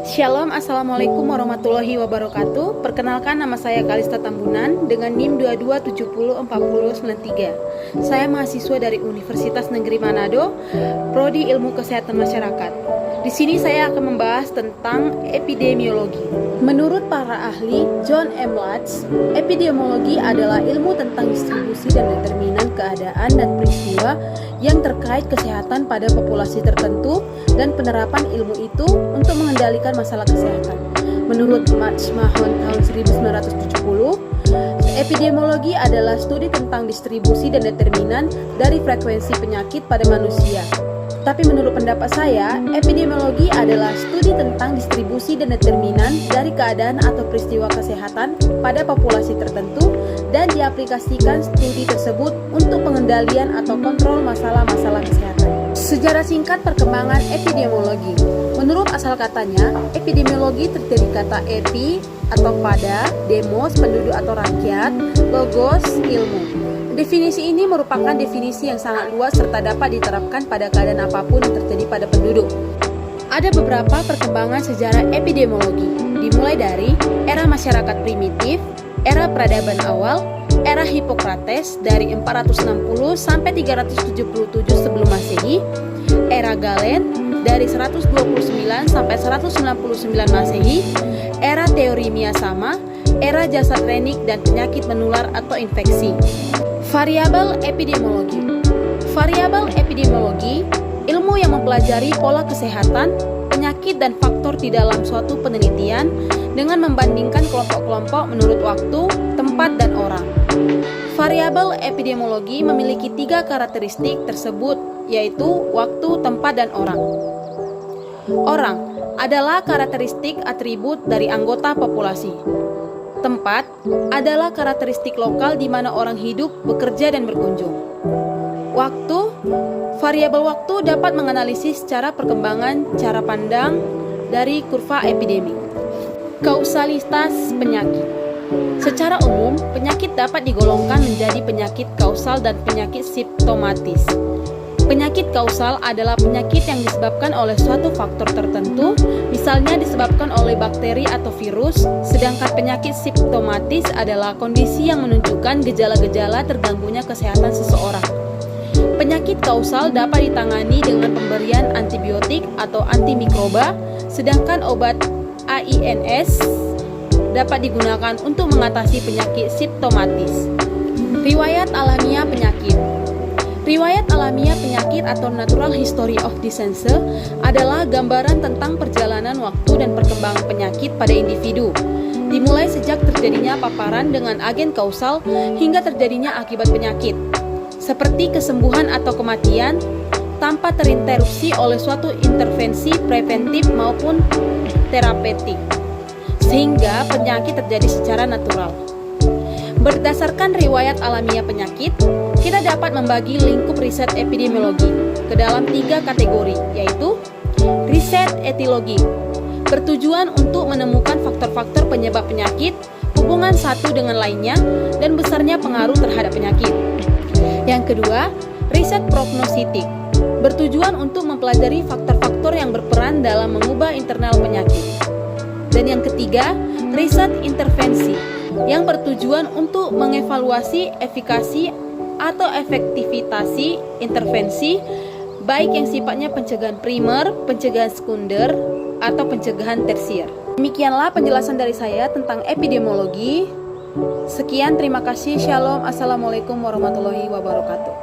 Shalom, Assalamualaikum warahmatullahi wabarakatuh. Perkenalkan, nama saya Kalista Tambunan dengan NIM 22704093. Saya mahasiswa dari Universitas Negeri Manado, Prodi Ilmu Kesehatan Masyarakat. Di sini saya akan membahas tentang epidemiologi. Menurut para ahli John M. Lutz, epidemiologi adalah ilmu tentang distribusi dan determinan keadaan dan peristiwa yang terkait kesehatan pada populasi tertentu dan penerapan ilmu itu untuk mengendalikan masalah kesehatan. Menurut Max Mahon tahun 1970, epidemiologi adalah studi tentang distribusi dan determinan dari frekuensi penyakit pada manusia. Tapi menurut pendapat saya, epidemiologi adalah studi tentang distribusi dan determinan dari keadaan atau peristiwa kesehatan pada populasi tertentu dan diaplikasikan studi tersebut untuk pengendalian atau kontrol masalah-masalah kesehatan. Sejarah singkat perkembangan epidemiologi. Menurut asal katanya, epidemiologi terdiri kata epi atau pada, demos penduduk atau rakyat, logos ilmu. Definisi ini merupakan definisi yang sangat luas serta dapat diterapkan pada keadaan apapun yang terjadi pada penduduk. Ada beberapa perkembangan sejarah epidemiologi, dimulai dari era masyarakat primitif, era peradaban awal, era Hippocrates dari 460 sampai 377 sebelum Masehi, era Galen dari 129 sampai 199 Masehi, era teori Miasama, era jasa klinik dan penyakit menular atau infeksi. Variabel epidemiologi. Variabel epidemiologi, ilmu yang mempelajari pola kesehatan, penyakit dan faktor di dalam suatu penelitian dengan membandingkan kelompok-kelompok menurut waktu, tempat, dan orang. Variabel epidemiologi memiliki 3 karakteristik tersebut, yaitu waktu, tempat, dan orang. Orang adalah karakteristik atribut dari anggota populasi. Tempat adalah karakteristik lokal di mana orang hidup, bekerja, dan berkunjung. Waktu, variabel waktu dapat menganalisis secara perkembangan cara pandang dari kurva epidemik. Kausalitas penyakit. Secara umum, penyakit dapat digolongkan menjadi penyakit kausal dan penyakit simptomatis. Penyakit kausal adalah penyakit yang disebabkan oleh suatu faktor tertentu, misalnya disebabkan oleh bakteri atau virus, sedangkan penyakit simptomatis adalah kondisi yang menunjukkan gejala-gejala terganggunya kesehatan seseorang. Penyakit kausal dapat ditangani dengan pemberian antibiotik atau antimikroba, sedangkan obat AINS dapat digunakan untuk mengatasi penyakit simptomatis. Riwayat alamiah penyakit. Riwayat alamiah penyakit atau natural history of disease adalah gambaran tentang perjalanan waktu dan perkembangan penyakit pada individu, dimulai sejak terjadinya paparan dengan agen kausal hingga terjadinya akibat penyakit, seperti kesembuhan atau kematian, tanpa terinterupsi oleh suatu intervensi preventif maupun terapeutik, sehingga penyakit terjadi secara natural. Berdasarkan riwayat alamiah penyakit, kita dapat membagi lingkup riset epidemiologi ke dalam 3 kategori, yaitu riset etiologi, bertujuan untuk menemukan faktor-faktor penyebab penyakit, hubungan satu dengan lainnya, dan besarnya pengaruh terhadap penyakit. Yang kedua, riset prognostik, bertujuan untuk mempelajari faktor-faktor yang berperan dalam mengubah internal penyakit. Dan yang ketiga, riset intervensi, yang bertujuan untuk mengevaluasi efikasi atau efektivitas intervensi, baik yang sifatnya pencegahan primer, pencegahan sekunder, atau pencegahan tersier. Demikianlah penjelasan dari saya tentang epidemiologi. Sekian, terima kasih. Shalom, Assalamualaikum warahmatullahi wabarakatuh.